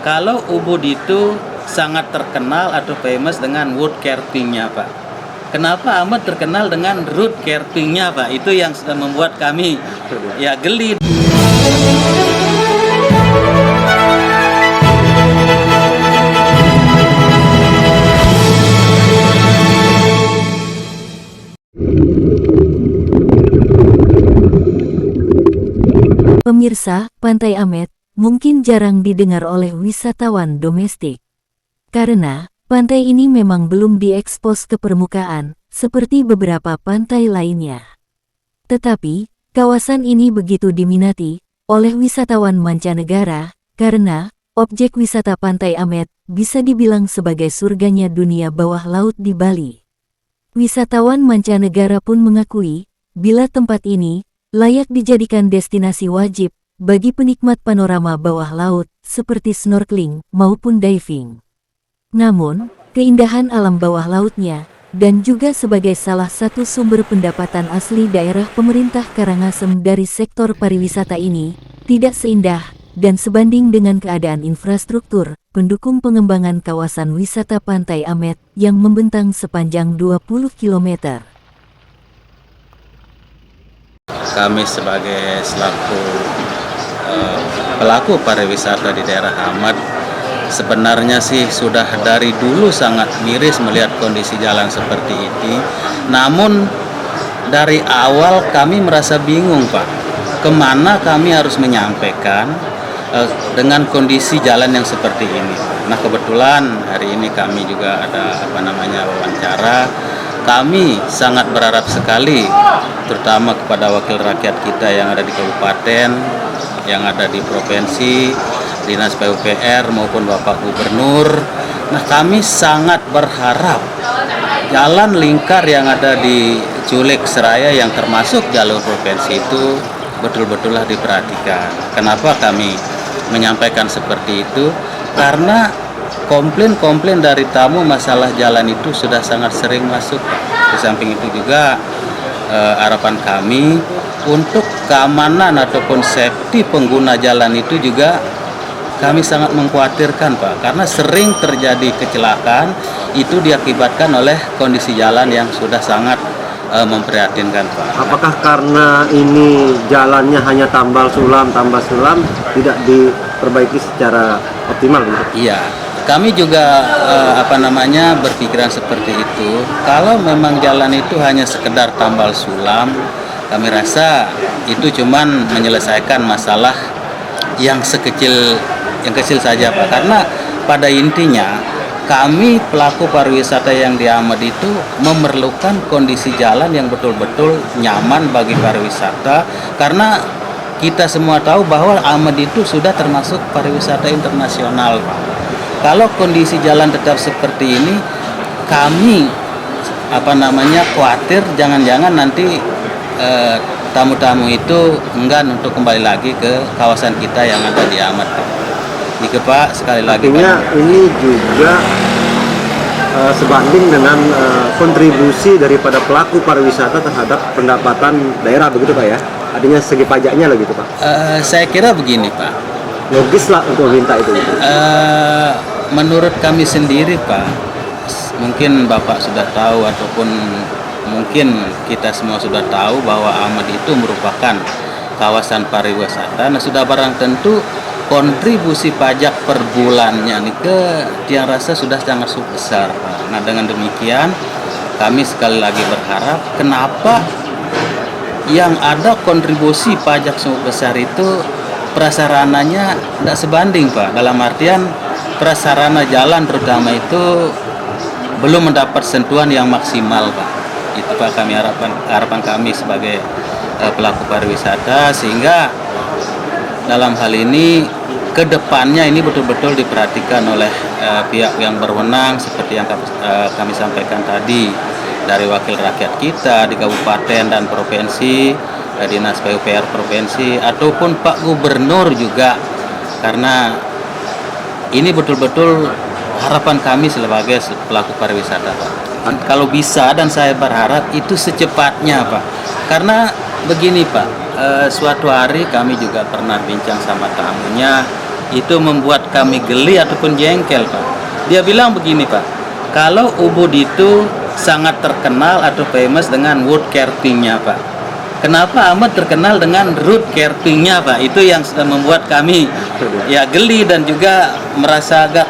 Kalau Ubud itu sangat terkenal atau famous dengan wood carving-nya, Pak. Kenapa amat terkenal dengan root carving-nya, Pak? Itu yang sudah membuat kami ya geli. Pemirsa, Pantai Amet mungkin jarang didengar oleh wisatawan domestik. Karena, pantai ini memang belum diekspos ke permukaan, seperti beberapa pantai lainnya. Tetapi, kawasan ini begitu diminati oleh wisatawan mancanegara, karena objek wisata Pantai Amet bisa dibilang sebagai surganya dunia bawah laut di Bali. Wisatawan mancanegara pun mengakui, bila tempat ini layak dijadikan destinasi wajib bagi penikmat panorama bawah laut, seperti snorkeling maupun diving. Namun, keindahan alam bawah lautnya, dan juga sebagai salah satu sumber pendapatan asli daerah pemerintah Karangasem dari sektor pariwisata ini, tidak seindah dan sebanding dengan keadaan infrastruktur pendukung pengembangan kawasan wisata Pantai Amet yang membentang sepanjang 20 km. Kami sebagai selaku pelaku pariwisata di daerah Amet sebenarnya sih sudah dari dulu sangat miris melihat kondisi jalan seperti ini. Namun dari awal kami merasa bingung, Pak, kemana kami harus menyampaikan dengan kondisi jalan yang seperti ini. Nah, kebetulan hari ini kami juga ada wawancara. Kami sangat berharap sekali, terutama kepada wakil rakyat kita yang ada di kabupaten, yang ada di provinsi, Dinas PUPR maupun Bapak Gubernur. Nah, kami sangat berharap jalan lingkar yang ada di Culik Seraya yang termasuk jalur provinsi itu betul-betullah diperhatikan. Kenapa kami menyampaikan seperti itu? Karena komplain-komplain dari tamu masalah jalan itu sudah sangat sering masuk. Di samping itu juga harapan kami untuk keamanan ataupun safety pengguna jalan itu juga kami sangat mengkhawatirkan, Pak, karena sering terjadi kecelakaan itu diakibatkan oleh kondisi jalan yang sudah sangat memprihatinkan, Pak. Apakah karena ini jalannya hanya tambal sulam, tidak diperbaiki secara optimal gitu? Iya. Kami juga berpikiran seperti itu. Kalau memang jalan itu hanya sekedar tambal sulam, kami rasa itu cuman menyelesaikan masalah yang kecil saja, Pak. Karena pada intinya kami pelaku pariwisata yang di Amet itu memerlukan kondisi jalan yang betul-betul nyaman bagi pariwisata, karena kita semua tahu bahwa Amet itu sudah termasuk pariwisata internasional, Pak. Kalau kondisi jalan tetap seperti ini, kami khawatir jangan-jangan nanti tamu-tamu itu enggan untuk kembali lagi ke kawasan kita yang ada di Amet. Gitu, Pak, sekali lagi. Artinya ini juga sebanding dengan kontribusi daripada pelaku pariwisata terhadap pendapatan daerah, begitu, Pak, ya? Artinya segi pajaknya lah gitu, Pak? Saya kira begini, Pak. Logis lah untuk minta itu. Menurut kami sendiri, Pak, mungkin Bapak sudah tahu ataupun mungkin kita semua sudah tahu bahwa Amet itu merupakan kawasan pariwisata. Nah, sudah barang tentu kontribusi pajak per bulannya nih yang rasa sudah sangat besar, Pak. Nah, dengan demikian kami sekali lagi berharap kenapa yang ada kontribusi pajak sangat besar itu prasarananya tidak sebanding, Pak. Dalam artian prasarana jalan terutama itu belum mendapat sentuhan yang maksimal, Pak. Itu, Pak, kami harapan kami sebagai pelaku pariwisata, sehingga dalam hal ini kedepannya ini betul-betul diperhatikan oleh pihak yang berwenang seperti yang kami sampaikan tadi, dari wakil rakyat kita di kabupaten dan provinsi, Dinas PUPR provinsi ataupun Pak Gubernur juga, karena ini betul-betul harapan kami sebagai pelaku pariwisata, Pak. Kalau bisa, dan saya berharap itu secepatnya, Pak. Karena begini, Pak, suatu hari kami juga pernah bincang sama tamunya, itu membuat kami geli ataupun jengkel, Pak. Dia bilang begini, Pak, kalau Ubud itu sangat terkenal atau famous dengan wood carving-nya, Pak. Kenapa Ahmad terkenal dengan root carving-nya, Pak? Itu yang sudah membuat kami ya geli dan juga merasa agak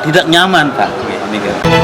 tidak nyaman, Pak. Ini,